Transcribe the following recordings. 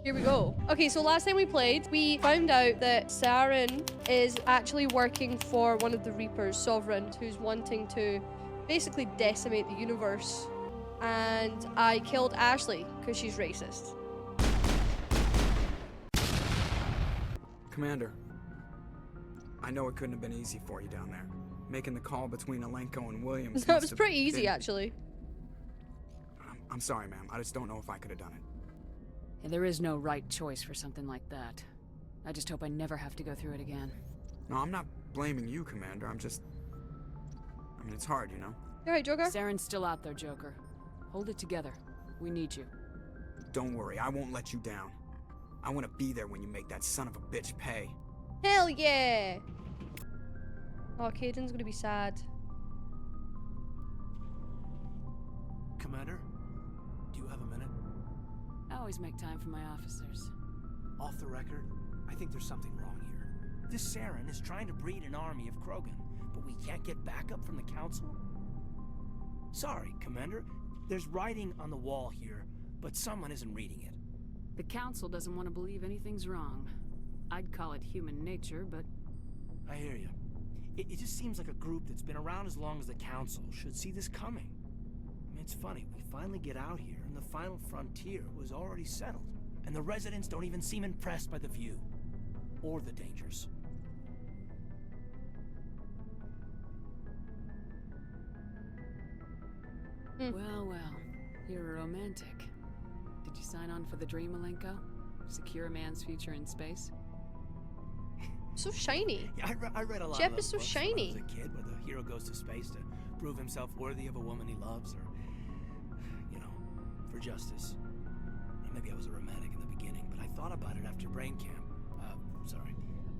Here we go. Okay, so last time we played, we found out that Saren is actually working for one of the Reapers, Sovereign, who's wanting to basically decimate the universe. And I killed Ashley because she's racist. Commander, I know it couldn't have been easy for you down there. Making the call between Alenko and Williams. That was pretty easy, actually. I'm sorry, ma'am. I just don't know if I could have done it. Yeah, there is no right choice for something like that. I just hope I never have to go through it again. No, I'm not blaming you, Commander. I mean, it's hard, you know? You alright, Joker? Saren's still out there, Joker. Hold it together. We need you. Don't worry, I won't let you down. I want to be there when you make that son of a bitch pay. Hell yeah! Oh, Caden's gonna be sad. Commander, do you have a minute? I always make time for my officers. Off the record, I think there's something wrong here. This Saren is trying to breed an army of Krogan, but we can't get backup from the Council? Sorry, Commander. There's writing on the wall here, but someone isn't reading it. The Council doesn't want to believe anything's wrong. I'd call it human nature, but... I hear you. It just seems like a group that's been around as long as the Council should see this coming. I mean, it's funny, we finally get out here, and the final frontier was already settled. And the residents don't even seem impressed by the view. Or the dangers. Well, well. You're a romantic. Did you sign on for the dream, Alenko? Secure a man's future in space? So shiny. Yeah, I read a lot Jeff of those is so books shiny. when I was a kid, where the hero goes to space to prove himself worthy of a woman he loves, or, you know, for justice. Maybe I was a romantic in the beginning, but I thought about it after brain camp.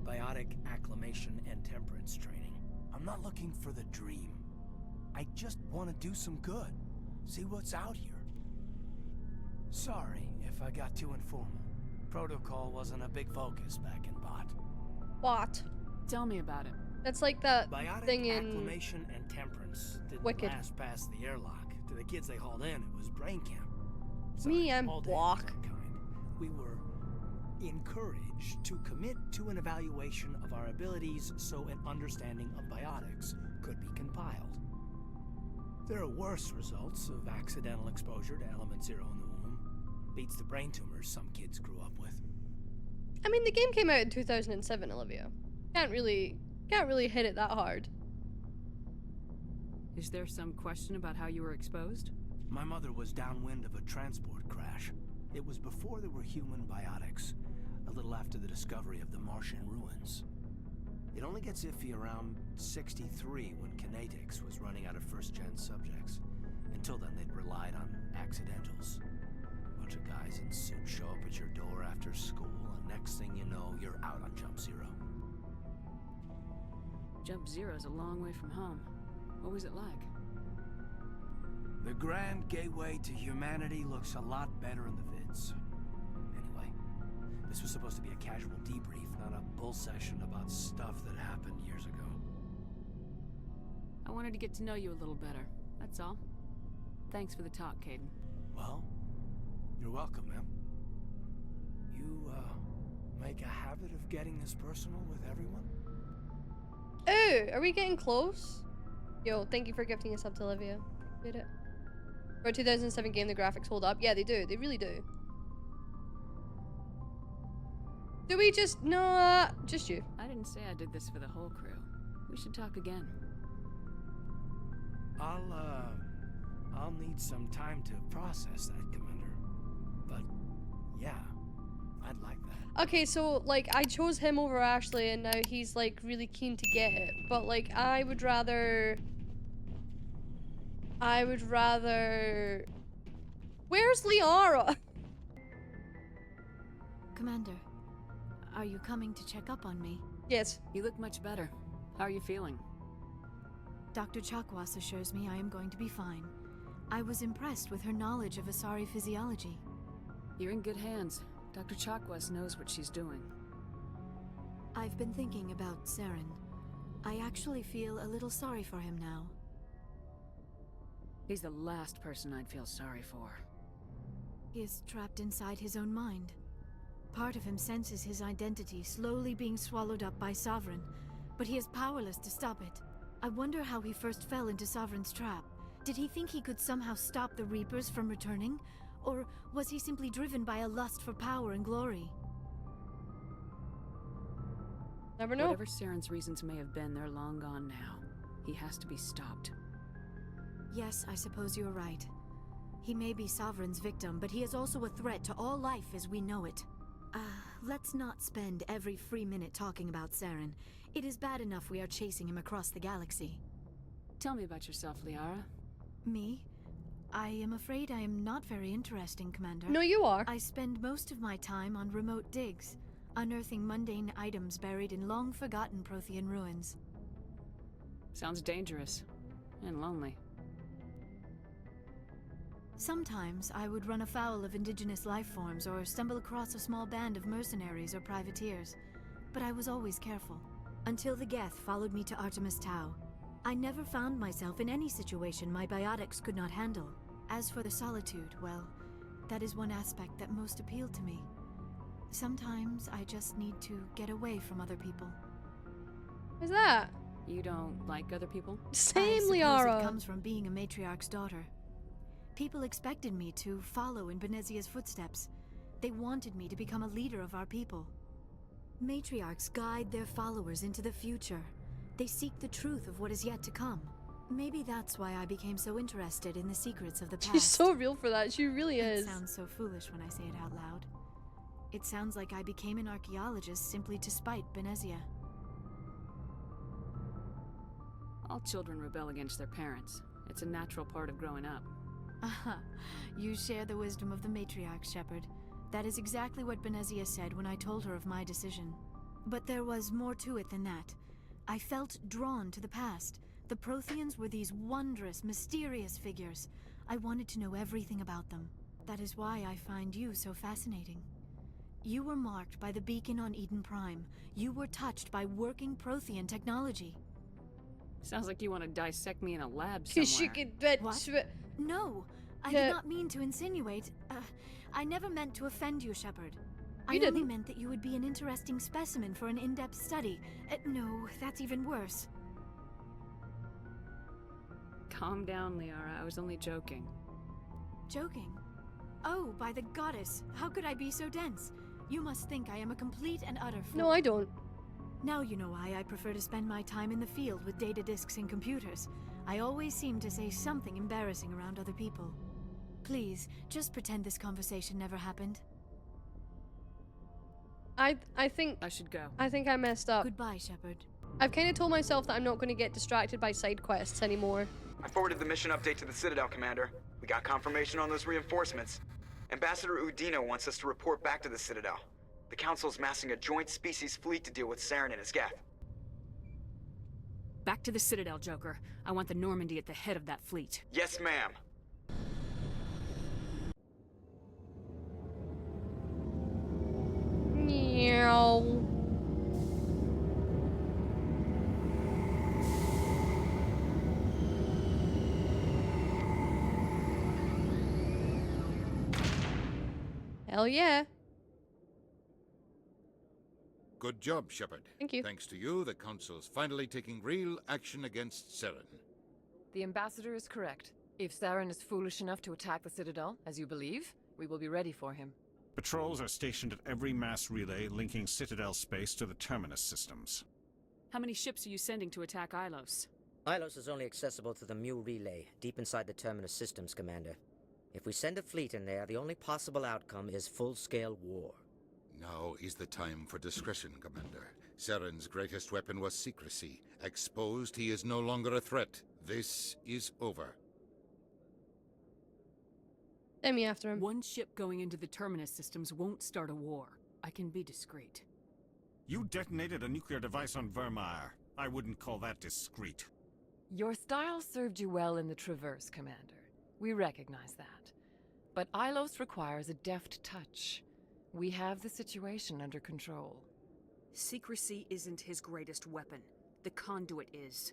Biotic acclimation and temperance training. I'm not looking for the dream. I just want to do some good. See what's out here. Sorry if I got too informal. Protocol wasn't a big focus back in Bot. What? Tell me about it. That's like that Biotic thing in acclimation and temperance didn't Wicked. last past the airlock. To the kids they hauled in, it was brain camp. Me and all day Block. of some kind. We were encouraged to commit to an evaluation of our abilities so an understanding of biotics could be compiled. There are worse results of accidental exposure to element 0 in the womb. Beats the brain tumors some kids grew up with. I mean, the game came out in 2007, Olivia. Can't really hit it that hard. Is there some question about how you were exposed? My mother was downwind of a transport crash. It was before there were human biotics, a little after the discovery of the Martian ruins. It only gets iffy around 63 when Kinetics was running out of first-gen subjects. Until then, they'd relied on accidentals. A bunch of guys in suits show up at your door after school, and next thing you know, you're out on Jump Zero. Jump Zero's a long way from home. What was it like? The grand gateway to humanity looks a lot better in the vids. Anyway, this was supposed to be a casual debrief, not a bull session about stuff that happened years ago. I wanted to get to know you a little better, that's all. Thanks for the talk, Caden. Well, you're welcome, ma'am. You, make a habit of getting this personal with everyone? Oh, are we getting close? Yo, thank you for gifting a sub to Olivia. Did it? For a 2007 game, the graphics hold up. Yeah, they do. They really do. Do we just... No, just you. I didn't say I did this for the whole crew. We should talk again. I'll need some time to process that, Commander. But, yeah, I'd like that. Okay, so, like, I chose him over Ashley, and now he's, like, really keen to get it. But, like, I would rather... Where's Liara? Commander, are you coming to check up on me? Yes. You look much better. How are you feeling? Dr. Chakwas assures me I am going to be fine. I was impressed with her knowledge of Asari physiology. You're in good hands. Dr. Chakwas knows what she's doing. I've been thinking about Saren. I actually feel a little sorry for him now. He's the last person I'd feel sorry for. He is trapped inside his own mind. Part of him senses his identity slowly being swallowed up by Sovereign, but he is powerless to stop it. I wonder how he first fell into Sovereign's trap. Did he think he could somehow stop the Reapers from returning? Or was he simply driven by a lust for power and glory? Never know. Whatever Saren's reasons may have been, they're long gone now. He has to be stopped. Yes, I suppose you're right. He may be Sovereign's victim, but he is also a threat to all life as we know it. Let's not spend every free minute talking about Saren. It is bad enough we are chasing him across the galaxy. Tell me about yourself, Liara. Me? I am afraid I am not very interesting, Commander. No, you are. I spend most of my time on remote digs, unearthing mundane items buried in long-forgotten Prothean ruins. Sounds dangerous. And lonely. Sometimes I would run afoul of indigenous life forms or stumble across a small band of mercenaries or privateers, but I was always careful. Until the Geth followed me to Artemis Tau. I never found myself in any situation my biotics could not handle. As for the solitude, well, that is one aspect that most appealed to me. Sometimes I just need to get away from other people. What's that? You don't like other people? Same, I suppose Liara. it comes from being a matriarch's daughter. People expected me to follow in Benezia's footsteps. They wanted me to become a leader of our people. Matriarchs guide their followers into the future. They seek the truth of what is yet to come. Maybe that's why I became so interested in the secrets of the past. She's so real for that. She really is. It sounds so foolish when I say it out loud. It sounds like I became an archaeologist simply to spite Benezia. All children rebel against their parents. It's a natural part of growing up. Aha, you share the wisdom of the matriarch, Shepard. That is exactly what Benezia said when I told her of my decision. But there was more to it than that. I felt drawn to the past. The Protheans were these wondrous, mysterious figures. I wanted to know everything about them. That is why I find you so fascinating. You were marked by the beacon on Eden Prime. You were touched by working Prothean technology. Sounds like you want to dissect me in a lab Cause she somewhere. could bet. What? No, I Yeah. did not mean to insinuate. I never meant to offend you, Shepard. I You only didn't. meant that you would be an interesting specimen for an in-depth study. No, that's even worse. Calm down, Liara. I was only joking. Joking? Oh, by the goddess, how could I be so dense? You must think I am a complete and utter fool. No, I don't. Now you know why I prefer to spend my time in the field with data disks and computers. I always seem to say something embarrassing around other people. Please, just pretend this conversation never happened. I think I should go. I messed up. Goodbye, Shepard. I've kind of told myself that I'm not going to get distracted by side quests anymore. I forwarded the mission update to the Citadel, Commander. We got confirmation on those reinforcements. Ambassador Udina wants us to report back to the Citadel. The Council's massing a joint species fleet to deal with Saren and his Geth. Back to the Citadel, Joker. I want the Normandy at the head of that fleet. Yes, ma'am. Meow. Hell yeah. Good job, Shepard. Thank you. Thanks to you, the Council's finally taking real action against Saren. The Ambassador is correct. If Saren is foolish enough to attack the Citadel, as you believe, we will be ready for him. Patrols are stationed at every mass relay linking Citadel space to the Terminus systems. How many ships are you sending to attack Ilos? Ilos is only accessible to the Mu relay, deep inside the Terminus systems, Commander. If we send a fleet in there, the only possible outcome is full-scale war. Now is the time for discretion, Commander. Saren's greatest weapon was secrecy. Exposed, he is no longer a threat. This is over. Send me after him. One ship going into the Terminus systems won't start a war. I can be discreet. You detonated a nuclear device on Vermeer. I wouldn't call that discreet. Your style served you well in the Traverse, Commander. We recognize that. But Ilos requires a deft touch. We have the situation under control. Secrecy isn't his greatest weapon. The conduit is.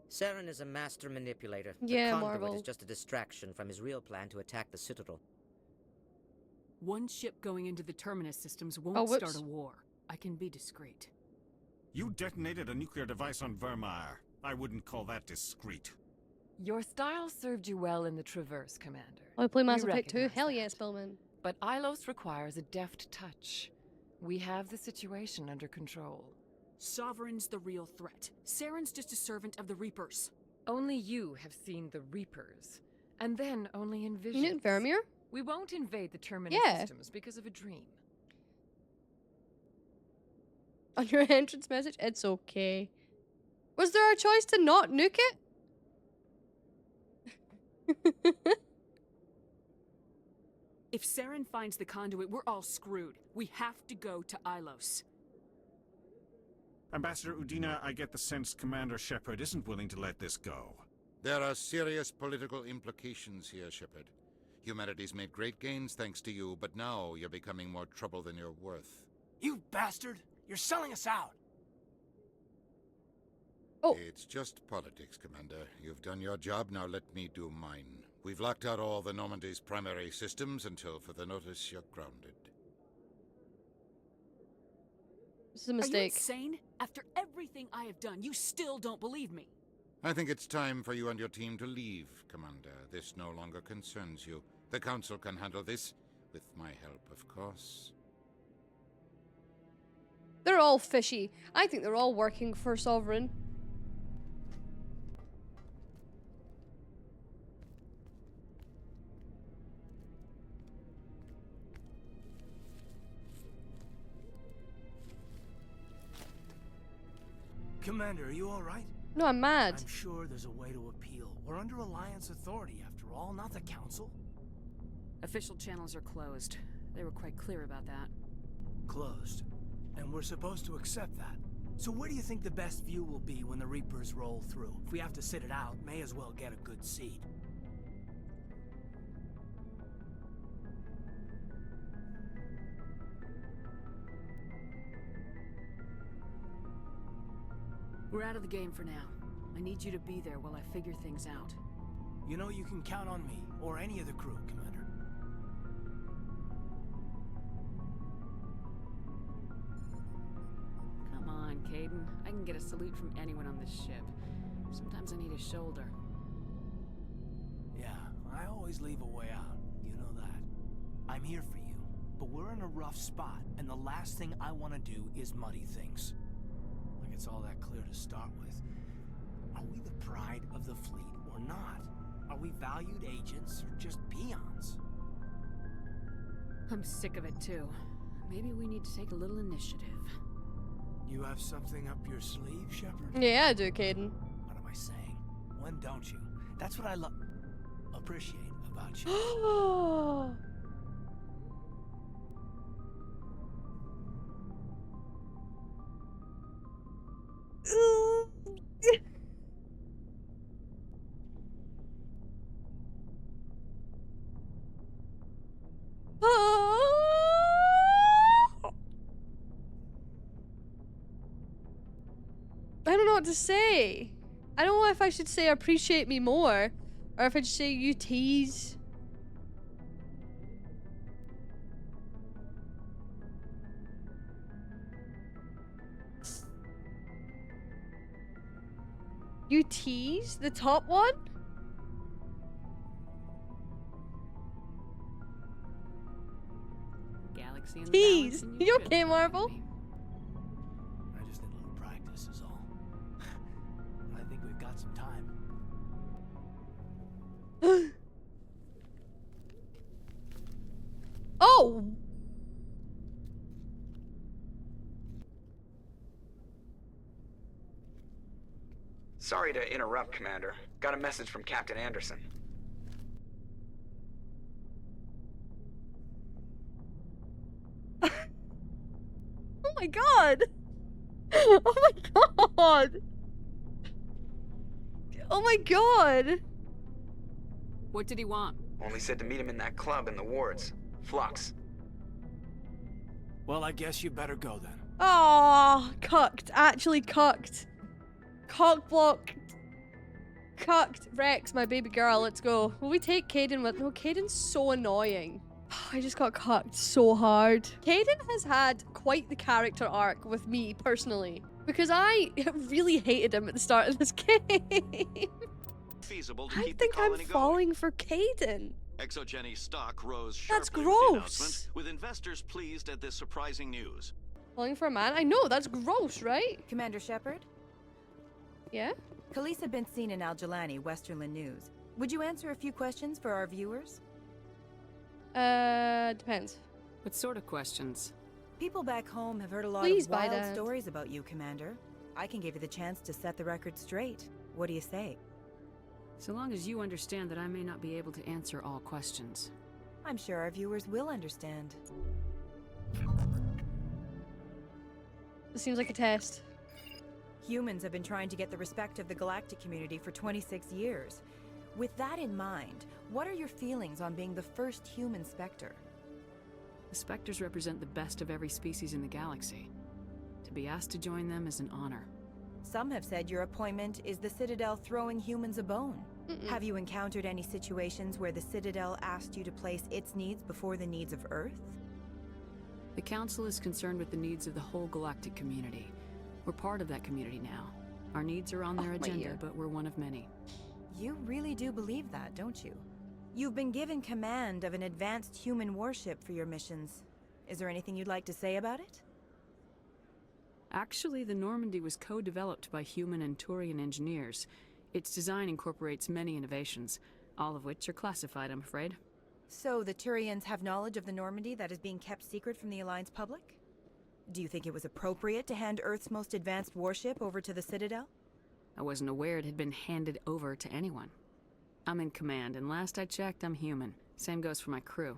Saren is a master manipulator. Yeah, the conduit Marvel. is just a distraction from his real plan to attack the Citadel. One ship going into the Terminus systems Oh, won't whoops. start a war. I can be discreet. You detonated a nuclear device on Vermeer. I wouldn't call that discreet. Your style served you well in the Traverse, Commander. I play We Mass Effect 2. recognize Hell that. yes, Spellman. But Ilos requires a deft touch. We have the situation under control. Sovereign's the real threat. Saren's just a servant of the Reapers. Only you have seen the Reapers. And then only in You visions. knew Vermeer? We won't invade the Terminus Yeah. systems because of a dream. On your entrance message? It's okay. Was there a choice to not nuke it? If Saren finds the conduit, we're all screwed. We have to go to Ilos. Ambassador Udina, I get the sense Commander Shepard isn't willing to let this go. There are serious political implications here, Shepard. Humanity's made great gains thanks to you, but now you're becoming more trouble than you're worth. You bastard! You're selling us out! Oh. It's just politics, Commander. You've done your job, now let me do mine. We've locked out all the Normandy's primary systems until further notice you're grounded. This is a Are you mistake. insane? After everything I have done, you still don't believe me. I think it's time for you and your team to leave, Commander. This no longer concerns you. The Council can handle this, with my help, of course. They're all fishy. I think they're all working for Sovereign. Commander, are you alright? No, I'm mad. I'm sure there's a way to appeal. We're under Alliance authority, after all, not the Council. Official channels are closed. They were quite clear about that. Closed. And we're supposed to accept that. So where do you think the best view will be when the Reapers roll through? If we have to sit it out, may as well get a good seat. We're out of the game for now. I need you to be there while I figure things out. You know you can count on me, or any of the crew, Commander. Come on, Caden. I can get a salute from anyone on this ship. Sometimes I need a shoulder. Yeah, I always leave a way out. You know that. I'm here for you, but we're in a rough spot, and the last thing I want to do is muddy things. Like it's all that clear to start with. Are we the pride of the fleet or not? Are we valued agents or just peons? I'm sick of it too. Maybe we need to take a little initiative. You have something up your sleeve, Shepard? Yeah, I do, Caden. What am I saying? When don't you? That's what I appreciate about you. I don't know what to say. I don't know if I should say appreciate me more, or if I should say you tease. You tease? The top one? Galaxy in the Tease! balance and You feel okay, fine Marvel? with me. I just need a little practice is all. I think we've got some time. Oh! Sorry to interrupt, Commander. Got a message from Captain Anderson. Oh my god! Oh my god! Oh my god! What did he want? Only said to meet him in that club in the wards. Flux. Well, I guess you better go then. Oh, cucked. Actually cucked. Cock blocked. Cucked. Rex, my baby girl, let's go. Will we take Caden with... No, Caden's so annoying. I just got cucked so hard. Caden has had quite the character arc with me, personally. Because I really hated him at the start of this game. Feasible to I keep think the I'm colony falling for Caden. Exogeny stock rose That's sharply with the gross. announcement, with investors pleased at this surprising news. Falling for a man? I know, that's gross, right? Commander Shepard? Yeah? Khaleesa been seen in Al-Jalani, Westerland News. Would you answer a few questions for our viewers? Depends. What sort of questions? People back home have heard a lot Please, of wild Biden. stories about you, Commander. I can give you the chance to set the record straight. What do you say? So long as you understand that I may not be able to answer all questions. I'm sure our viewers will understand. This seems like a test. Humans have been trying to get the respect of the galactic community for 26 years. With that in mind, what are your feelings on being the first human Spectre? The Spectres represent the best of every species in the galaxy. To be asked to join them is an honor. Some have said your appointment is the Citadel throwing humans a bone. Have you encountered any situations where the Citadel asked you to place its needs before the needs of Earth? The Council is concerned with the needs of the whole galactic community. We're part of that community now. Our needs are on their agenda, but we're one of many. You really do believe that, don't you? You've been given command of an advanced human warship for your missions. Is there anything you'd like to say about it? Actually, the Normandy was co-developed by human and Turian engineers. Its design incorporates many innovations, all of which are classified, I'm afraid. So the Turians have knowledge of the Normandy that is being kept secret from the Alliance public? Do you think it was appropriate to hand Earth's most advanced warship over to the Citadel? I wasn't aware it had been handed over to anyone. I'm in command, and last I checked, I'm human. Same goes for my crew.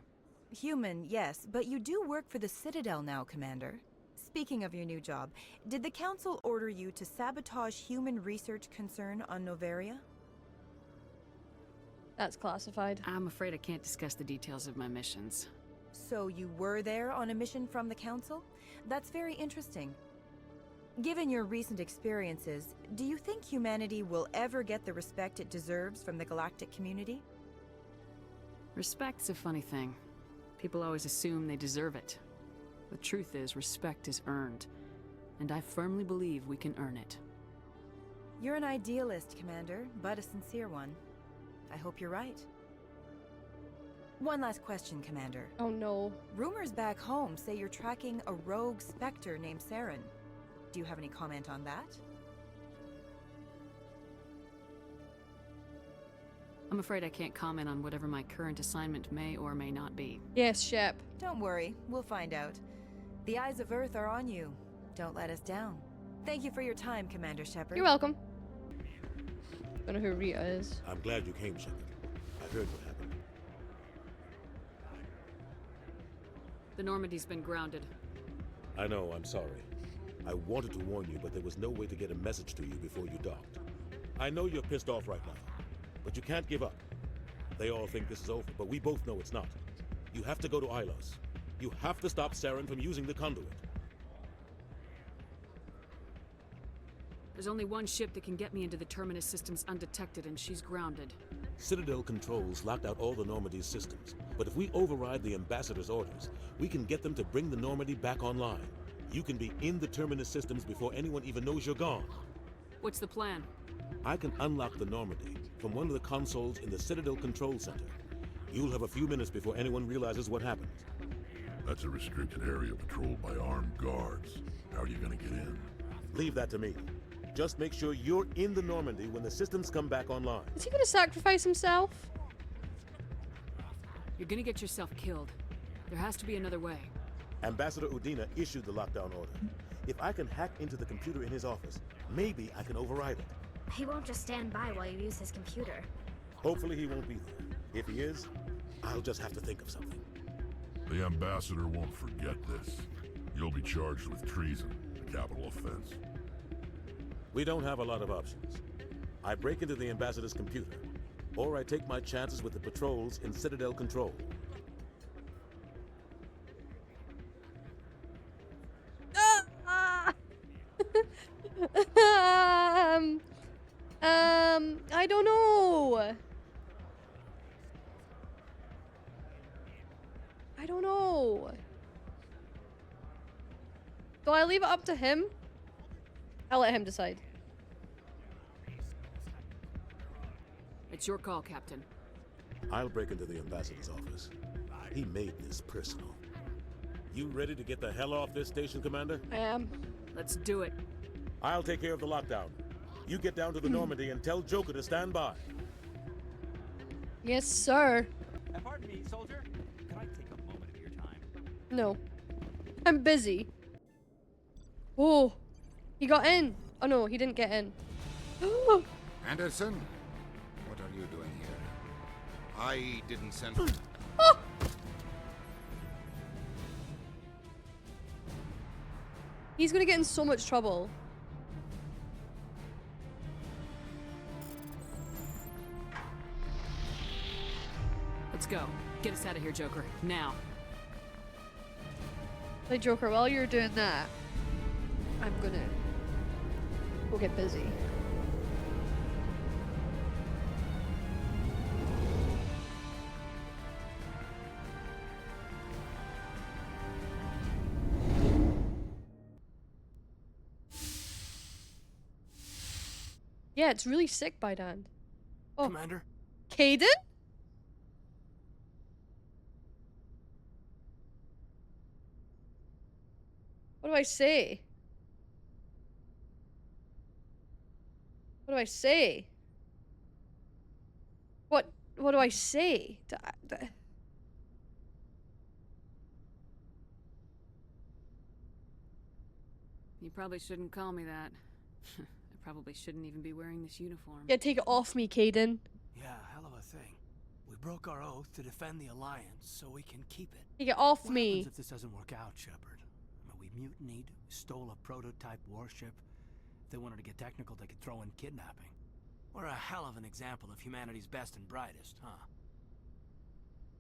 Human, yes, but you do work for the Citadel now, Commander. Speaking of your new job, did the Council order you to sabotage human research concern on Noveria? That's classified. I'm afraid I can't discuss the details of my missions. So you were there on a mission from the Council? That's very interesting. Given your recent experiences, do you think humanity will ever get the respect it deserves from the galactic community? Respect's a funny thing. People always assume they deserve it. The truth is, respect is earned, and I firmly believe we can earn it. You're an idealist, Commander, but a sincere one. I hope you're right. One last question, Commander. Oh no. Rumors back home say you're tracking a rogue Spectre named Saren. Do you have any comment on that? I'm afraid I can't comment on whatever my current assignment may or may not be. Yes, Shep. Don't worry, we'll find out. The eyes of Earth are on you. Don't let us down. Thank you for your time, Commander Shepard. You're welcome. Don't know who Rita is. I'm glad you came, Shepard. I heard what happened. The Normandy's been grounded. I know, I'm sorry. I wanted to warn you, but there was no way to get a message to you before you docked. I know you're pissed off right now, but you can't give up. They all think this is over, but we both know it's not. You have to go to Ilos. You have to stop Saren from using the conduit. There's only one ship that can get me into the Terminus systems undetected, and she's grounded. Citadel controls locked out all the Normandy's systems, but if we override the Ambassador's orders, we can get them to bring the Normandy back online. You can be in the Terminus systems before anyone even knows you're gone. What's the plan? I can unlock the Normandy from one of the consoles in the Citadel Control Center. You'll have a few minutes before anyone realizes what happened. That's a restricted area patrolled by armed guards. How are you gonna get in? Leave that to me. Just make sure you're in the Normandy when the systems come back online. Is he gonna sacrifice himself? You're gonna get yourself killed. There has to be another way. Ambassador Udina issued the lockdown order. If I can hack into the computer in his office, maybe I can override it. He won't just stand by while you use his computer. Hopefully he won't be there. If he is, I'll just have to think of something. The Ambassador won't forget this. You'll be charged with treason, a capital offense. We don't have a lot of options. I break into the Ambassador's computer, or I take my chances with the patrols in Citadel Control. I don't know. Do I leave it up to him? I'll let him decide. It's your call, Captain. I'll break into the ambassador's office. He made this personal. You ready to get the hell off this station, Commander? I am. Let's do it. I'll take care of the lockdown. You get down to the Normandy and tell Joker to stand by. Yes, sir. Pardon me, soldier. Could I take a moment of your time? No. I'm busy. Oh, he got in. Oh no, he didn't get in. Anderson, what are you doing here? I didn't send. Oh! He's gonna get in so much trouble. Let's go. Get us out of here, Joker. Now. Hey, Joker, while you're doing that, I'm gonna go get busy. Yeah, it's really sick by Dan. Oh. Commander? Caden? What do I say? What do I say? What do I say? You probably shouldn't call me that. I probably shouldn't even be wearing this uniform. Yeah, take it off me, Caden. Yeah, hell of a thing. We broke our oath to defend the Alliance, so we can keep it. Take it off What me. happens if this doesn't work out, Shepard? I mean, we mutinied, stole a prototype warship. If they wanted to get technical, they could throw in kidnapping. We're a hell of an example of humanity's best and brightest, huh?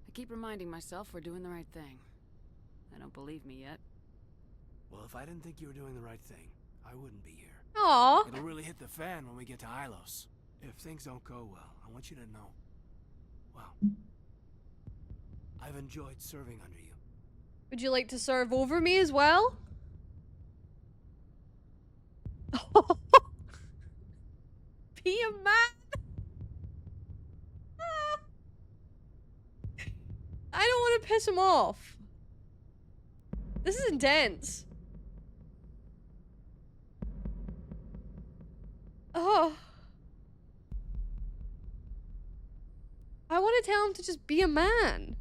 I keep reminding myself we're doing the right thing. I don't believe me yet. Well, if I didn't think you were doing the right thing, I wouldn't be here. Aww. It'll really hit the fan when we get to Ilos. If things don't go well, I want you to know. Well, I've enjoyed serving under you. Would you like to serve over me as well? Be a man. I don't want to piss him off. This is intense. Oh. I want to tell him to just be a man.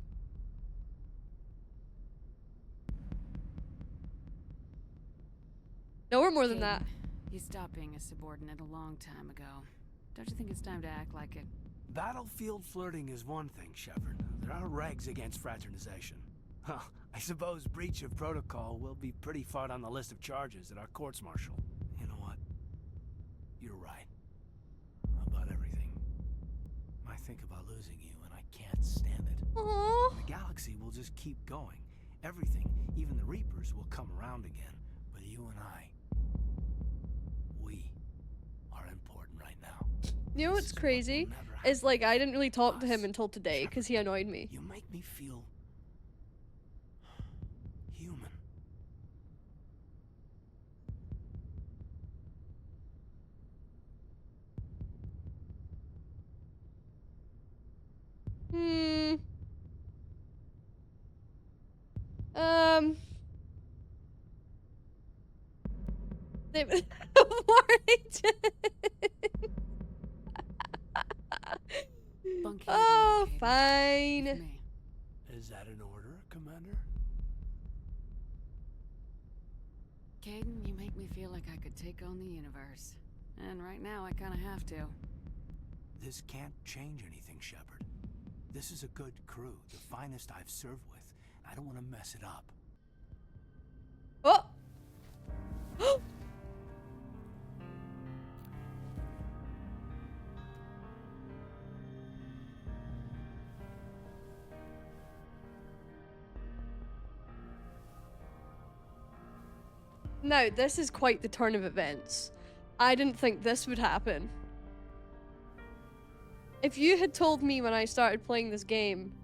No, we're more than that. You stopped being a subordinate a long time ago. Don't you think it's time to act like it? Battlefield flirting is one thing, Shepard. There are regs against fraternization. Huh, I suppose breach of protocol will be pretty far on the list of charges at our courts-martial. You know what? You're right. About everything. I think about losing you, and I can't stand it. Aww. The galaxy will just keep going. Everything, even the Reapers, will come around again. But you and I, we are important right now. You know what's crazy? Is like I didn't really talk to him until today because he annoyed me. You make me feel human. Warrington. Oh, fine. Is that an order, Commander? Caden, you make me feel like I could take on the universe. And right now, I kind of have to. This can't change anything, Shepard. This is a good crew, the finest I've served with. I don't want to mess it up. Oh! Now, this is quite the turn of events. I didn't think this would happen. If you had told me when I started playing this game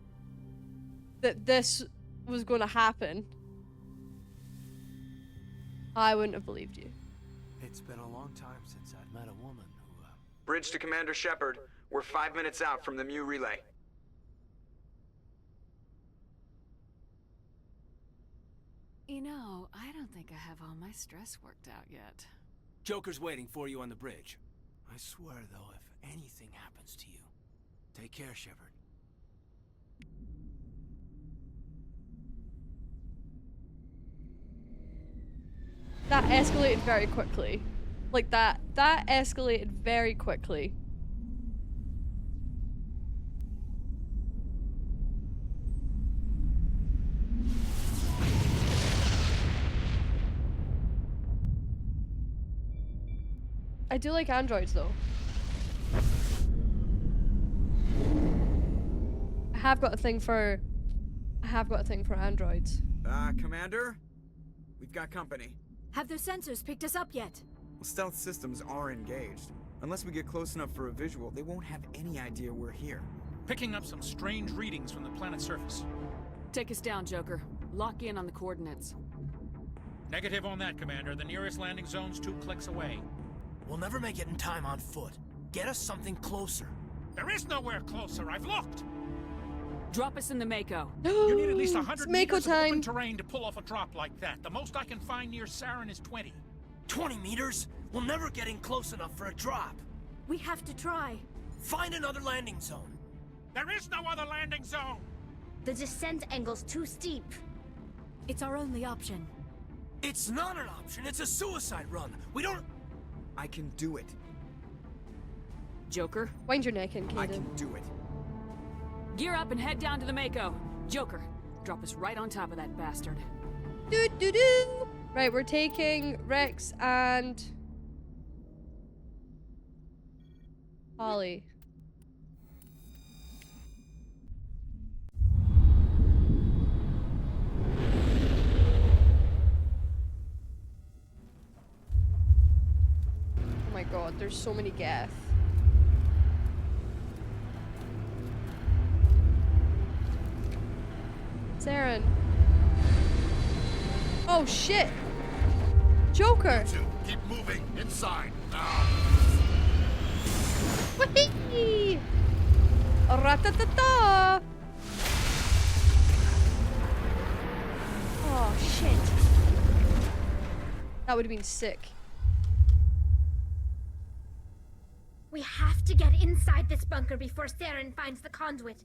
that this was going to happen, I wouldn't have believed you. It's been a long time since I've met a woman who, Bridge to Commander Shepard. We're 5 minutes out from the Mu relay. You know, I don't think I have all my stress worked out yet. Joker's waiting for you on the bridge. I swear, though, if anything happens to you, take care, Shepard. That escalated very quickly. Like that escalated very quickly. I do like androids though. I have got a thing for androids. Commander? We've got company. Have their sensors picked us up yet? Well, stealth systems are engaged. Unless we get close enough for a visual, they won't have any idea we're here. Picking up some strange readings from the planet's surface. Take us down, Joker. Lock in on the coordinates. Negative on that, Commander. The nearest landing zone's 2 clicks away. We'll never make it in time on foot. Get us something closer. There is nowhere closer. I've looked. Drop us in the Mako. You need at least 100 Mako meters of time. open terrain to pull off a drop like that. The most I can find near Saren is 20. 20 meters? We'll never get in close enough for a drop. We have to try. Find another landing zone. There is no other landing zone. The descent angle's too steep. It's our only option. It's not an option. It's a suicide run. We don't... I can do it. Joker, Wind your neck in, I Kaden. can do it. gear up and head down to the Mako. Joker, drop us right on top of that bastard. Doo doo doo. Right, we're taking Rex and Holly. Oh my god, there's so many Geth. Saren. Oh shit! Joker! You two, keep moving inside now. Whee! Ratatata! Oh shit. That would have been sick. We have to get inside this bunker before Saren finds the conduit.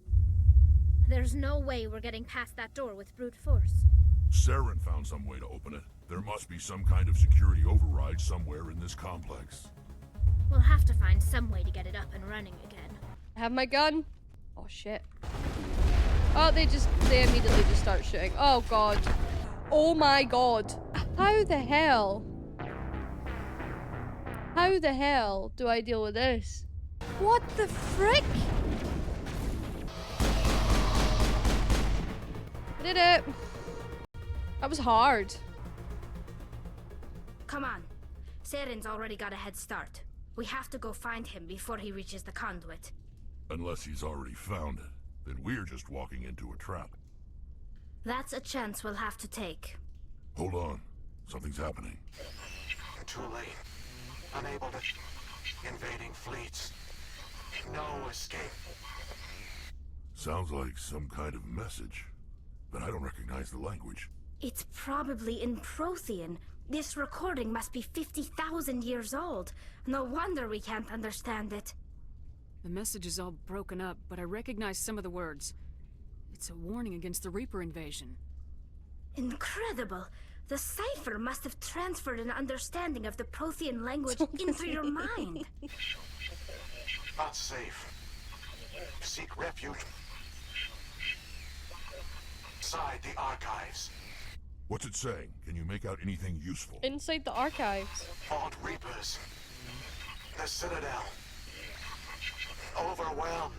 There's no way we're getting past that door with brute force. Saren found some way to open it. There must be some kind of security override somewhere in this complex. We'll have to find some way to get it up and running again. I have my gun. Oh shit. Oh, they immediately just start shooting. Oh god. Oh my god. How the hell? How the hell do I deal with this? What the frick? I did it. That was hard. Come on. Saren's already got a head start. We have to go find him before he reaches the conduit. Unless he's already found it, then we're just walking into a trap. That's a chance we'll have to take. Hold on. Something's happening. Too late. Unable to... Invading fleets. No escape. Sounds like some kind of message, but I don't recognize the language. It's probably in Prothean. This recording must be 50,000 years old. No wonder we can't understand it. The message is all broken up, but I recognize some of the words. It's a warning against the Reaper invasion. Incredible! The cipher must have transferred an understanding of the Prothean language into your mind. Not safe. Seek refuge inside the archives. What's it saying? Can you make out anything useful? Inside the archives. Odd Reapers. The Citadel. Overwhelmed.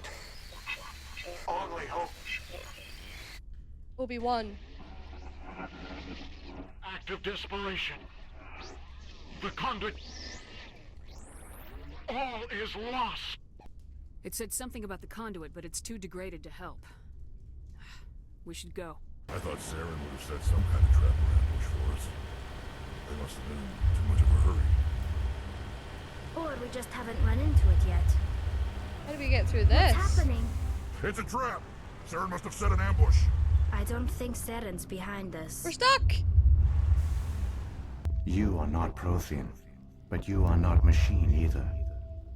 Only hope. Obi-Wan. Act of desperation. The conduit. All is lost. It said something about the conduit, but it's too degraded to help. We should go. I thought Saren would have set some kind of trap or ambush for us. They must must have been in too much of a hurry. Or we just haven't run into it yet. How do we get through this? What's happening? It's a trap! Saren must have set an ambush. I don't think Saren's behind this. We're stuck! You are not Prothean, but you are not machine either.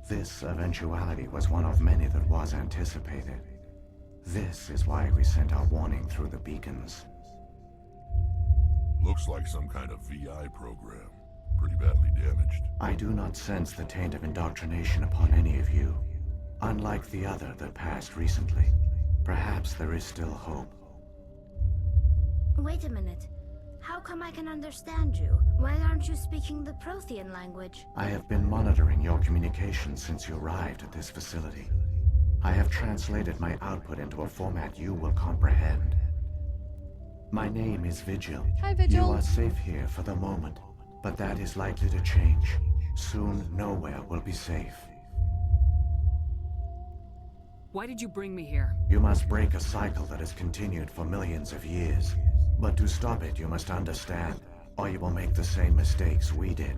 This eventuality was one of many that was anticipated. This is why we sent our warning through the beacons. Looks like some kind of VI program. Pretty badly damaged. I do not sense the taint of indoctrination upon any of you. Unlike the other that passed recently. Perhaps there is still hope. Wait a minute. How come I can understand you? Why aren't you speaking the Prothean language? I have been monitoring your communications since you arrived at this facility. I have translated my output into a format you will comprehend. My name is Vigil. Hi, Vigil. You are safe here for the moment, but that is likely to change. Soon, nowhere will be safe. Why did you bring me here? You must break a cycle that has continued for millions of years. But to stop it, you must understand, or you will make the same mistakes we did.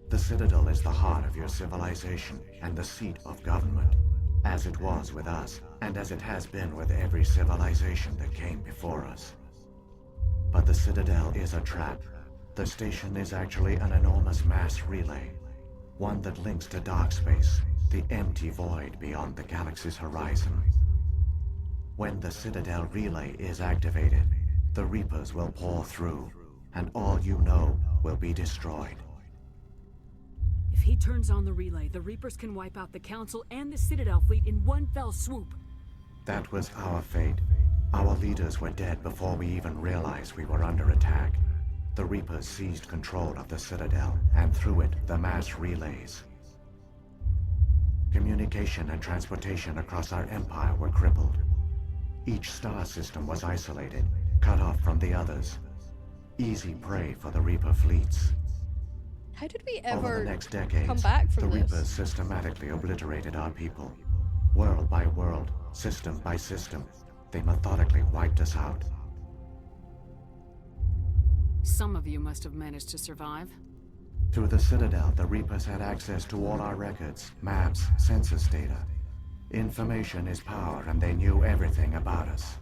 The Citadel is the heart of your civilization and the seat of government, as it was with us, and as it has been with every civilization that came before us. But the Citadel is a trap. The station is actually an enormous mass relay, one that links to dark space, the empty void beyond the galaxy's horizon. When the Citadel relay is activated, the Reapers will pour through, and all you know will be destroyed. If he turns on the relay, the Reapers can wipe out the Council and the Citadel fleet in one fell swoop. That was our fate. Our leaders were dead before we even realized we were under attack. The Reapers seized control of the Citadel, and through it, the mass relays. Communication and transportation across our empire were crippled. Each star system was isolated, cut off from the others. Easy prey for the Reaper fleets. How did we Over ever the next decades, come back from the this? Reapers systematically obliterated our people. World by world, system by system, they methodically wiped us out. Some of you must have managed to survive. Through the Citadel, the Reapers had access to all our records, maps, census data. Information is power, and they knew everything about us.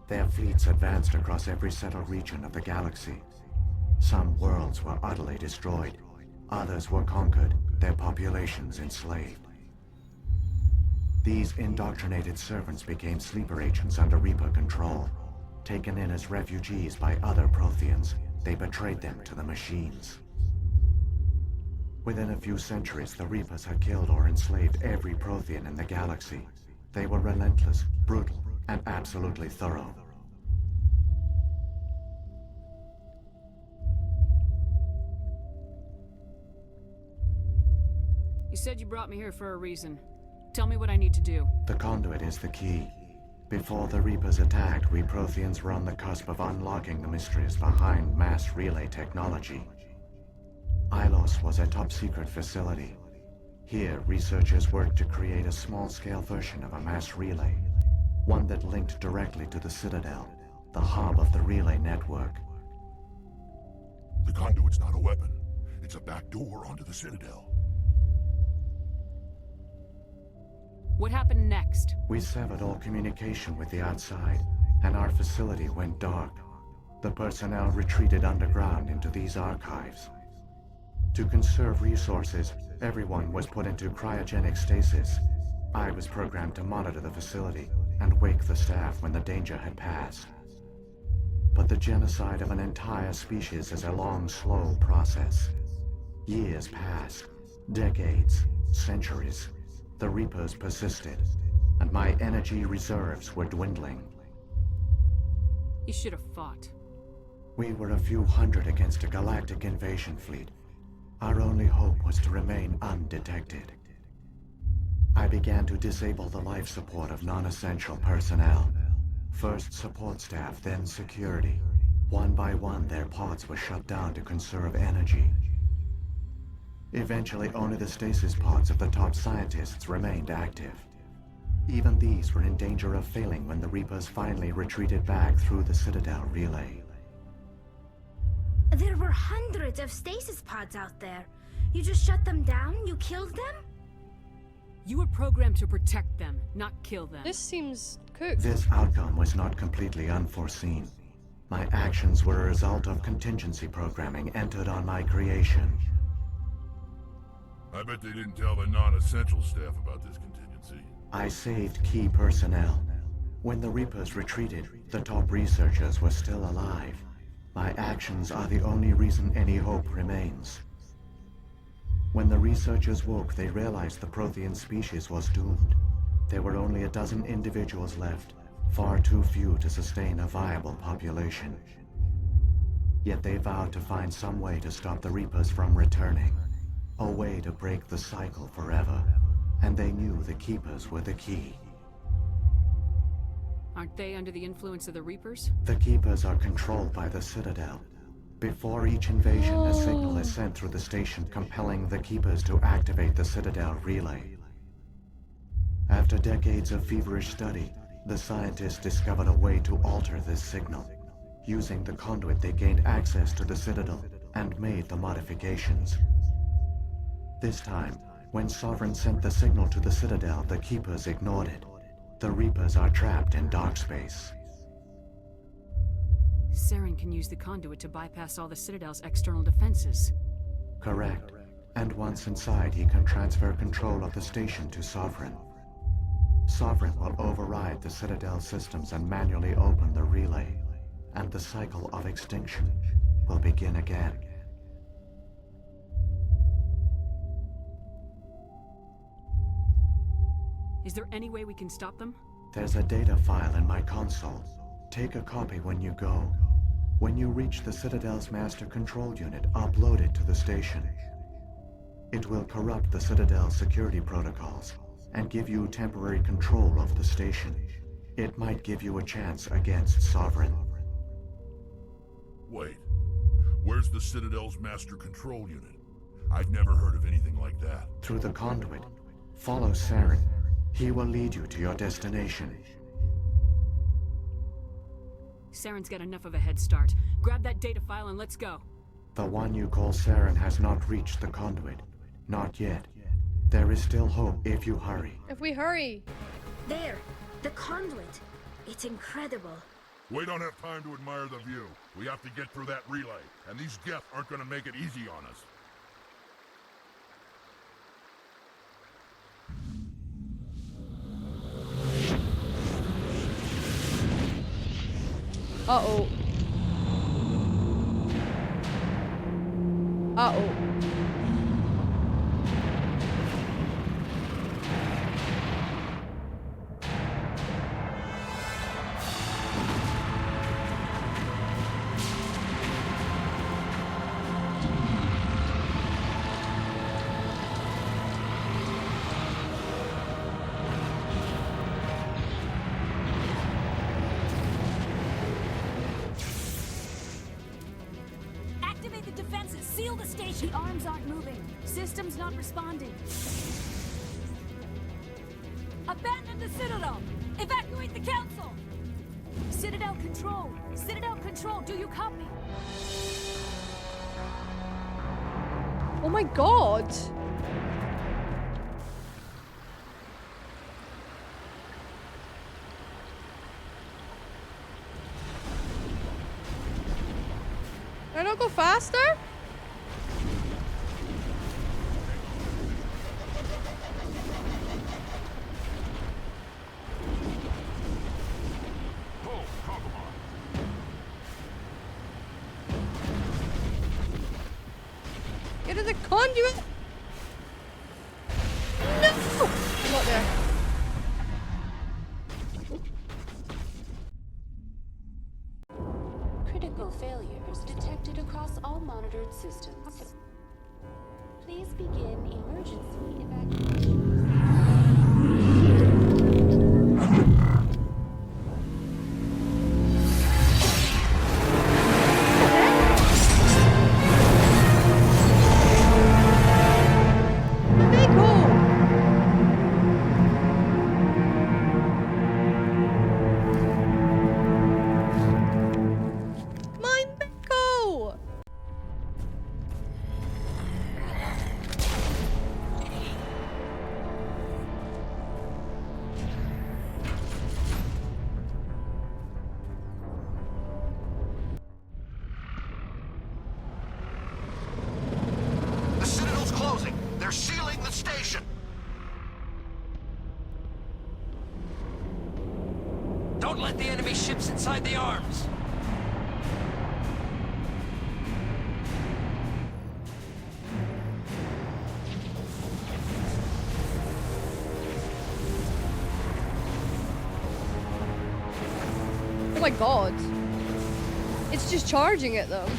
Their fleets advanced across every settled region of the galaxy. Some worlds were utterly destroyed. Others were conquered, their populations enslaved. These indoctrinated servants became sleeper agents under Reaper control. Taken in as refugees by other Protheans, they betrayed them to the machines. Within a few centuries, the Reapers had killed or enslaved every Prothean in the galaxy. They were relentless, brutal, and absolutely thorough. You said you brought me here for a reason. Tell me what I need to do. The conduit is the key. Before the Reapers attacked, we Protheans were on the cusp of unlocking the mysteries behind mass relay technology. Ilos was a top-secret facility. Here, researchers worked to create a small-scale version of a mass relay, one that linked directly to the Citadel, the hub of the relay network. The conduit's not a weapon. It's a back door onto the Citadel. What happened next? We severed all communication with the outside, and our facility went dark. The personnel retreated underground into these archives. To conserve resources, everyone was put into cryogenic stasis. I was programmed to monitor the facility and wake the staff when the danger had passed. But the genocide of an entire species is a long, slow process. Years passed, decades, centuries. The Reapers persisted, and my energy reserves were dwindling. You should have fought. We were a few hundred against a galactic invasion fleet. Our only hope was to remain undetected. I began to disable the life support of non-essential personnel. First support staff, then security. One by one, their pods were shut down to conserve energy. Eventually, only the stasis pods of the top scientists remained active. Even these were in danger of failing when the Reapers finally retreated back through the Citadel relay. There were hundreds of stasis pods out there. You just shut them down? You killed them? You were programmed to protect them, not kill them. This seems cooked. This outcome was not completely unforeseen. My actions were a result of contingency programming entered on my creation. I bet they didn't tell the non-essential staff about this contingency. I saved key personnel. When the Reapers retreated, the top researchers were still alive. My actions are the only reason any hope remains. When the researchers woke, they realized the Prothean species was doomed. There were only a dozen individuals left, far too few to sustain a viable population. Yet they vowed to find some way to stop the Reapers from returning. A way to break the cycle forever. And they knew the Keepers were the key. Aren't they under the influence of the Reapers? The Keepers are controlled by the Citadel. Before each invasion, a signal is sent through the station compelling the Keepers to activate the Citadel relay. After decades of feverish study, the scientists discovered a way to alter this signal. Using the conduit, they gained access to the Citadel and made the modifications. This time, when Sovereign sent the signal to the Citadel, the Keepers ignored it. The Reapers are trapped in dark space. Saren can use the conduit to bypass all the Citadel's external defenses. Correct. And once inside, he can transfer control of the station to Sovereign. Sovereign will override the Citadel systems and manually open the relay. And the cycle of extinction will begin again. Is there any way we can stop them? There's a data file in my console. Take a copy when you go. When you reach the Citadel's master control unit, upload it to the station. It will corrupt the Citadel's security protocols and give you temporary control of the station. It might give you a chance against Sovereign. Wait. Where's the Citadel's master control unit? I've never heard of anything like that. Through the conduit. Follow Saren. He will lead you to your destination. Saren's got enough of a head start. Grab that data file and let's go. The one you call Saren has not reached the conduit. Not yet. There is still hope if you hurry. If we hurry. There, the conduit. It's incredible. We don't have time to admire the view. We have to get through that relay, and these Geth aren't gonna make it easy on us. Uh-oh. Uh-oh. Activate the defenses! Seal the station! The arms aren't moving. Systems not responding. Abandon the Citadel! Evacuate the Council! Citadel Control! Citadel Control, do you copy? Oh my god! Can I not go faster? Get to the conduit! No! I'm not there. Critical failures detected across all monitored systems. Please begin emergency evacuation. chips inside the arms. Oh my god. It's just charging at them.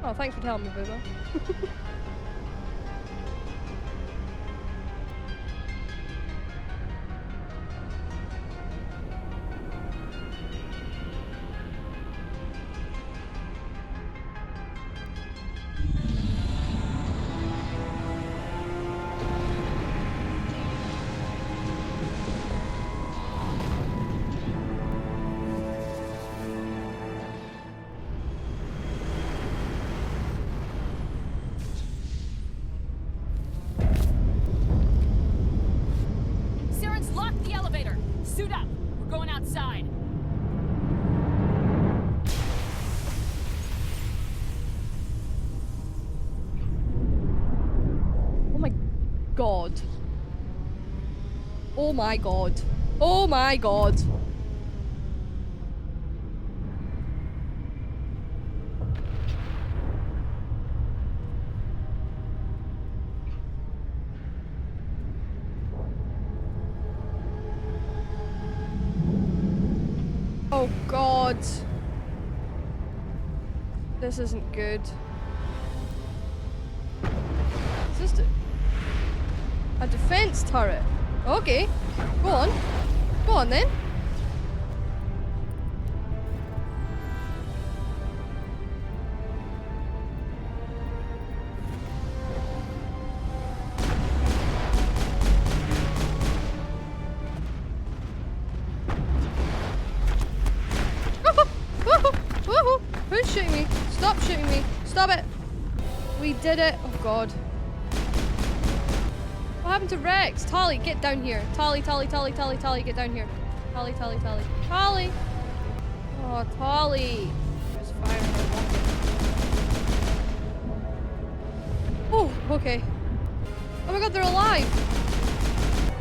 Oh, thanks for telling me, Booba. Saren's locked the elevator. Suit up. We're going outside. Oh my god. Oh my god. Oh my god. Oh god. This isn't good. Is this a defense turret? Okay. Go on. Go on then. Who's shooting me? Stop shooting me. Stop it. We did it. Oh god. What happened to Rex? Tali, get down here. Tali, get down here. Tali. Oh, Tali. There's fire in my bucket. Oh, okay. Oh my god, they're alive.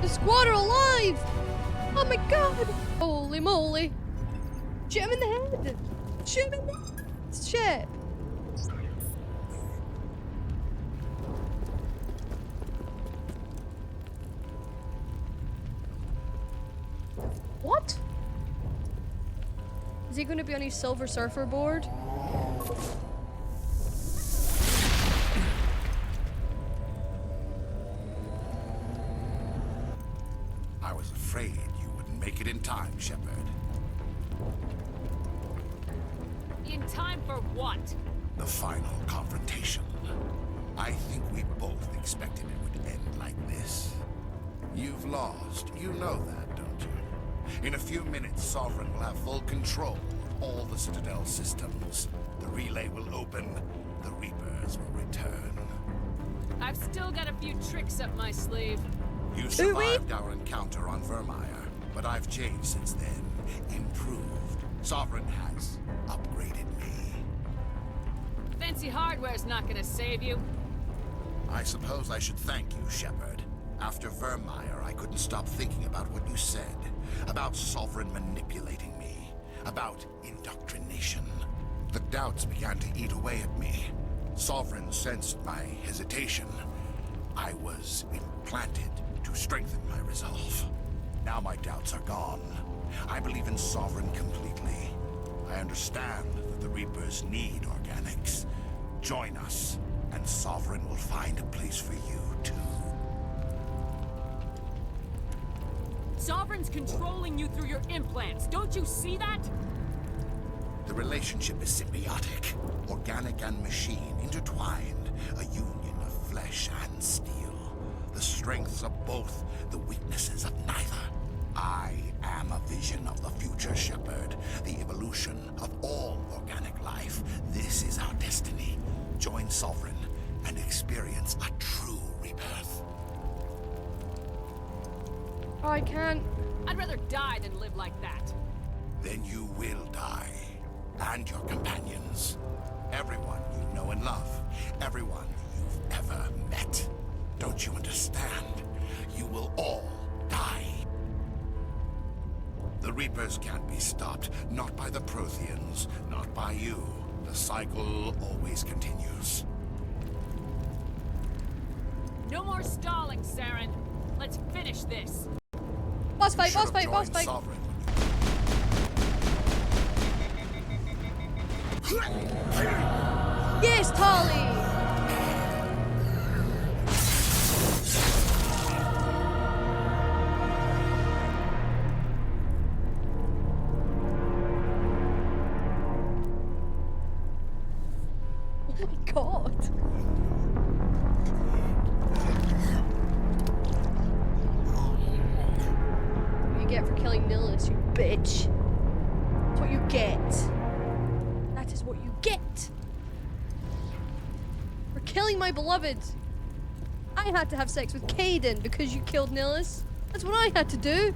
The squad are alive. Oh my god. Holy moly. Shoot him in the head. Shoot him in the head. Shit. What? Is he going to be on his Silver Surfer board? I was afraid you wouldn't make it in time, Shepard. In time for what? The final confrontation. I think we both expected it would end like this. You've lost. You know that, don't you? In a few minutes, Sovereign will have full control of all the Citadel systems. The relay will open. The Reapers will return. I've still got a few tricks up my sleeve. You survived our encounter on Vermeer, but I've changed since then. Improved. Sovereign has upgraded me. Fancy hardware's not gonna save you. I suppose I should thank you, Shepard. After Vermeer, I couldn't stop thinking about what you said. About Sovereign manipulating me. About indoctrination. The doubts began to eat away at me. Sovereign sensed my hesitation. I was implanted to strengthen my resolve. Now my doubts are gone. I believe in Sovereign completely. I understand that the Reapers need organics. Join us, and Sovereign will find a place for you, too. Sovereign's controlling you through your implants. Don't you see that? The relationship is symbiotic. Organic and machine intertwined. A union of flesh and steel. The strengths of both, the weaknesses of neither. I am a vision of the future, Shepard. The evolution of all organic life. This is our destiny. Join Sovereign and experience a true rebirth. Oh, I can't. I'd rather die than live like that. Then you will die. And your companions. Everyone you know and love. Everyone you've ever met. Don't you understand? You will all die. The Reapers can't be stopped. Not by the Protheans. Not by you. The cycle always continues. No more stalling, Saren. Let's finish this. Boss fight, boss fight, boss fight. Yes, Tali! Oh my god. What you get for killing Nillis, you bitch. That's what you get. That is what you get. For killing my beloved. I had to have sex with Caden because you killed Nillis. That's what I had to do.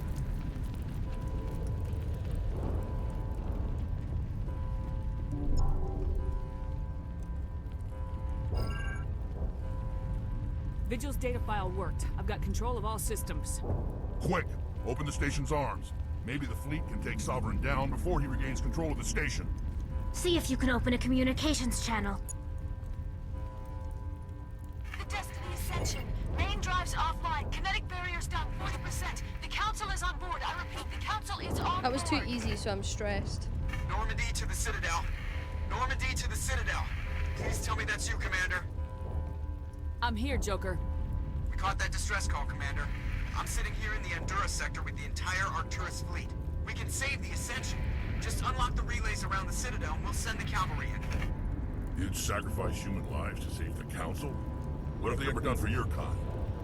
Vigil's data file worked. I've got control of all systems. Quick! Open the station's arms. Maybe the fleet can take Sovereign down before he regains control of the station. See if you can open a communications channel. The Destiny Ascension. Main drives offline. Kinetic barriers down 40%. The Council is on board. I repeat, the Council is on board. That was too easy, so I'm stressed. Normandy to the Citadel. Normandy to the Citadel. Please tell me that's you, Commander. I'm here, Joker. We caught that distress call, Commander. I'm sitting here in the Endura sector with the entire Arcturus fleet. We can save the Ascension. Just unlock the relays around the Citadel and we'll send the cavalry in. You'd sacrifice human lives to save the Council? What have they ever done for your kind?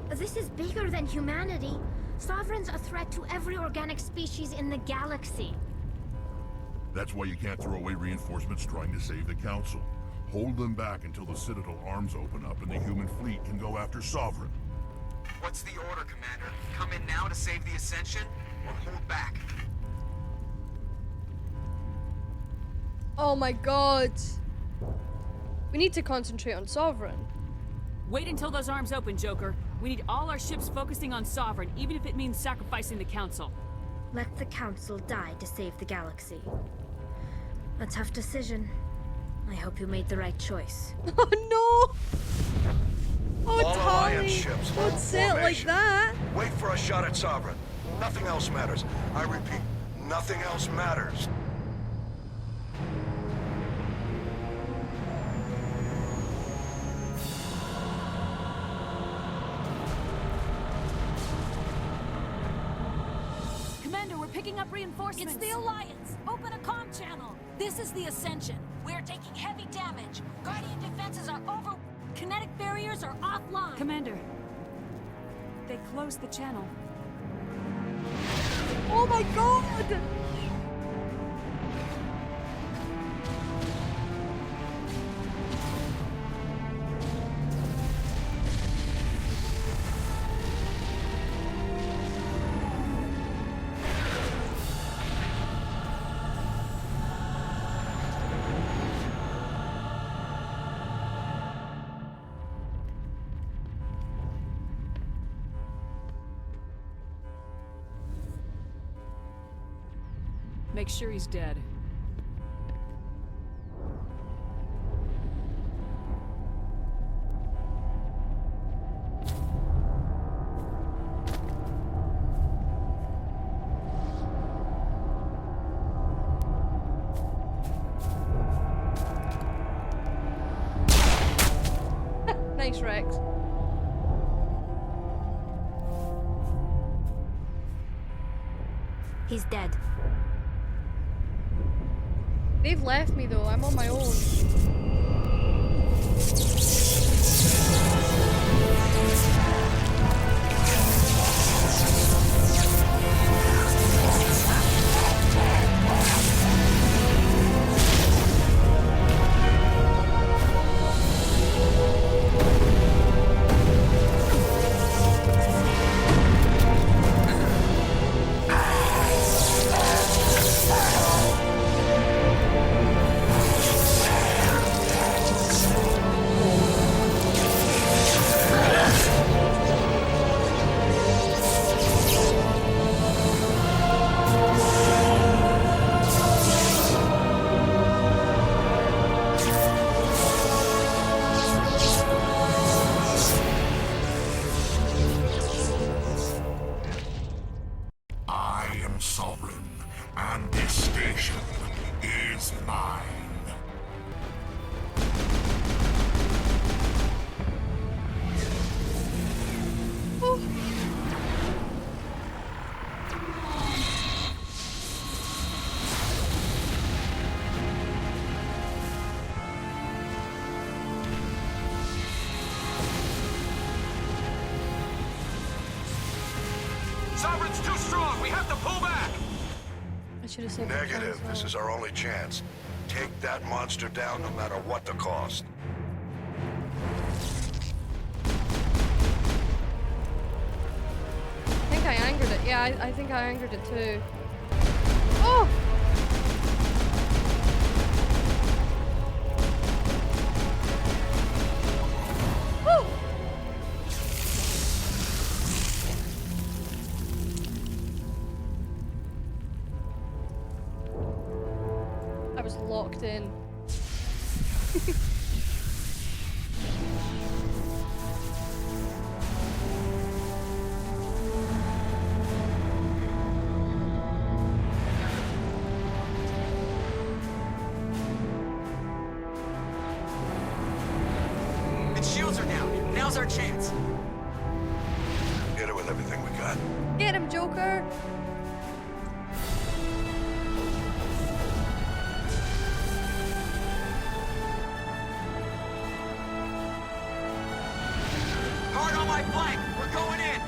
This is bigger than humanity. Sovereign's a threat to every organic species in the galaxy. That's why you can't throw away reinforcements trying to save the Council. Hold them back until the Citadel arms open up and the human fleet can go after Sovereign. What's the order, Commander? Come in now to save the Ascension, or hold back? Oh my god. We need to concentrate on Sovereign. Wait until those arms open, Joker. We need all our ships focusing on Sovereign, even if it means sacrificing the Council. Let the Council die to save the galaxy. A tough decision. I hope you made the right choice. Oh no! Oh, All Alliance ships, don't say it like that. Wait for a shot at Sovereign. Nothing else matters. I repeat, nothing else matters. Commander, we're picking up reinforcements. It's the Alliance. Open a comm channel. This is the Ascension. We're taking heavy damage. Guardian defenses are over. Kinetic barriers are offline. Commander, they closed the channel. Oh my god! Make sure he's dead. Nice, Rex. He's dead. They've left me though, I'm on my own. And this station is mine. Oh. Sovereign's too strong. We have to pull back. I should have said Negative. This is our only chance. Take that monster down no matter what the cost. I think I angered it. Yeah, I think I angered it too. Oh! Oh! I was locked in. Its shields are down. Now's our chance. Hit it with everything we got. Get him, Joker! Hard on my flank. We're going in.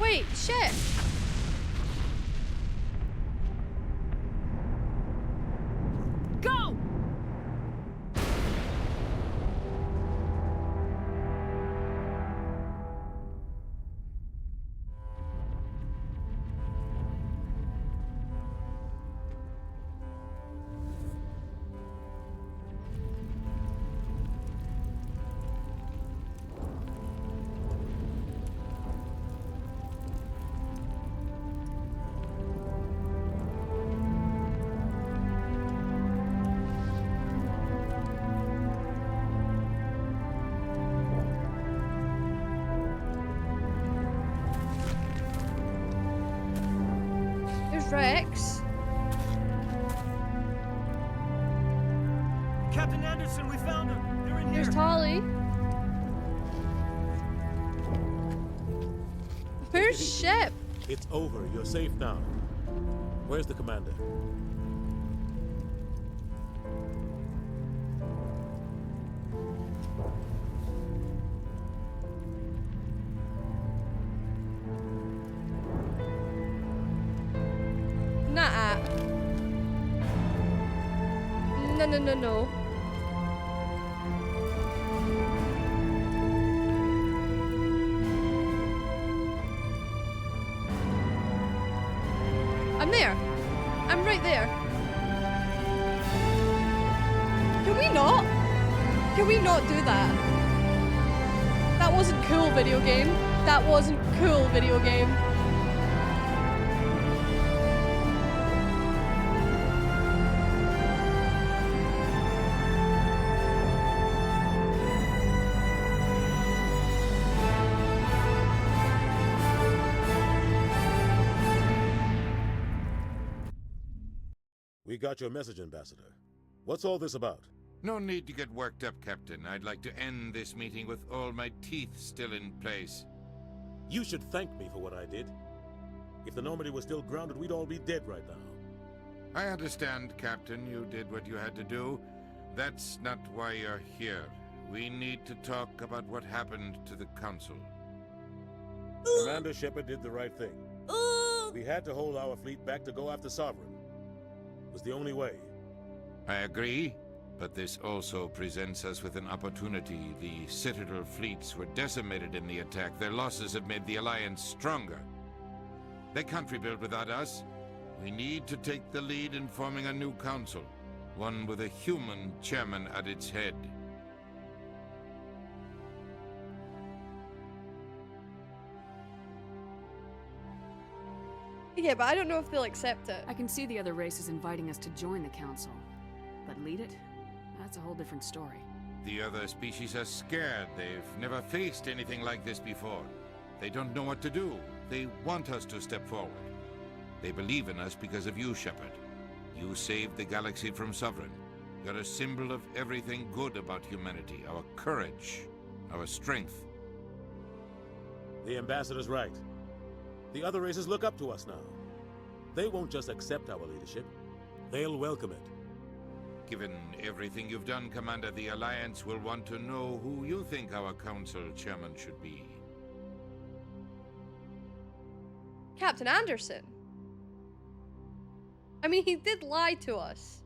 Wait, shit! Go! Rex. Captain Anderson, we found them. They're in Here's here. Tolly. Where's Ship? It's over. You're safe now. Where's the commander? Nah. No. I'm there. I'm right there. Can we not? Can we not do that? That wasn't cool, video game. That wasn't cool, video game. We got your message, Ambassador. What's all this about? No need to get worked up, Captain. I'd like to end this meeting with all my teeth still in place. You should thank me for what I did. If the Normandy was still grounded, we'd all be dead right now. I understand, Captain. You did what you had to do. That's not why you're here. We need to talk about what happened to the Council. Commander Shepard did the right thing. We had to hold our fleet back to go after Sovereign. It was the only way. I agree, but this also presents us with an opportunity. The Citadel fleets were decimated in the attack. Their losses have made the Alliance stronger. They can't rebuild without us. We need to take the lead in forming a new council, one with a human chairman at its head. Yeah, but I don't know if they'll accept it. I can see the other races inviting us to join the council. But lead it? That's a whole different story. The other species are scared. They've never faced anything like this before. They don't know what to do. They want us to step forward. They believe in us because of you, Shepard. You saved the galaxy from Sovereign. You're a symbol of everything good about humanity. Our courage, our strength. The ambassador's right. The other races look up to us now. They won't just accept our leadership. They'll welcome it. Given everything you've done, Commander, the Alliance will want to know who you think our council chairman should be. Captain Anderson. I mean, he did lie to us.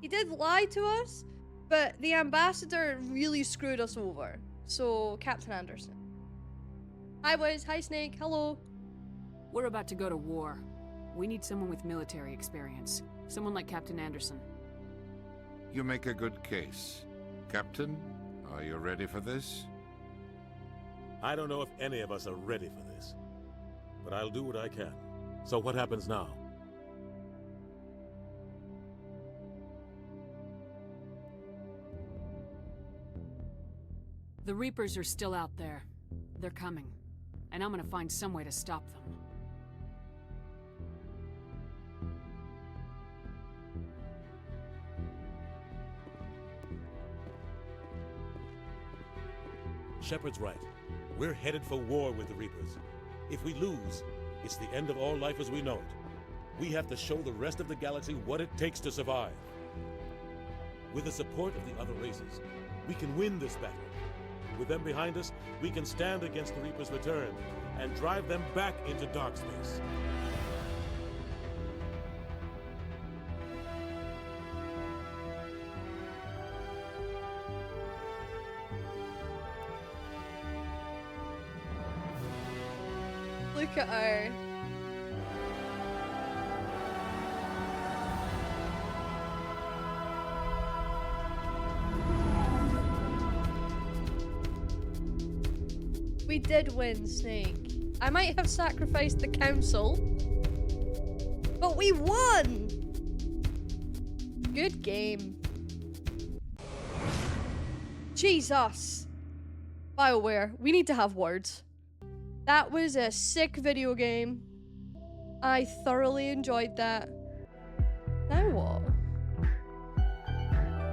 He did lie to us, but the ambassador really screwed us over. So, Captain Anderson. Hi, boys. Hi, Snake. Hello. We're about to go to war. We need someone with military experience. Someone like Captain Anderson. You make a good case. Captain, are you ready for this? I don't know if any of us are ready for this. But I'll do what I can. So what happens now? The Reapers are still out there. They're coming. And I'm gonna find some way to stop them. Shepard's right. We're headed for war with the Reapers. If we lose, it's the end of all life as we know it. We have to show the rest of the galaxy what it takes to survive. With the support of the other races, we can win this battle. With them behind us, we can stand against the Reapers' return and drive them back into dark space. Look at her. We did win, Snake. I might have sacrificed the council, but we won! Good game. Jesus. BioWare, we need to have words. That was a sick video game. I thoroughly enjoyed that. Now what?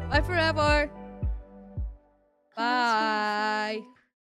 Bye forever. Bye.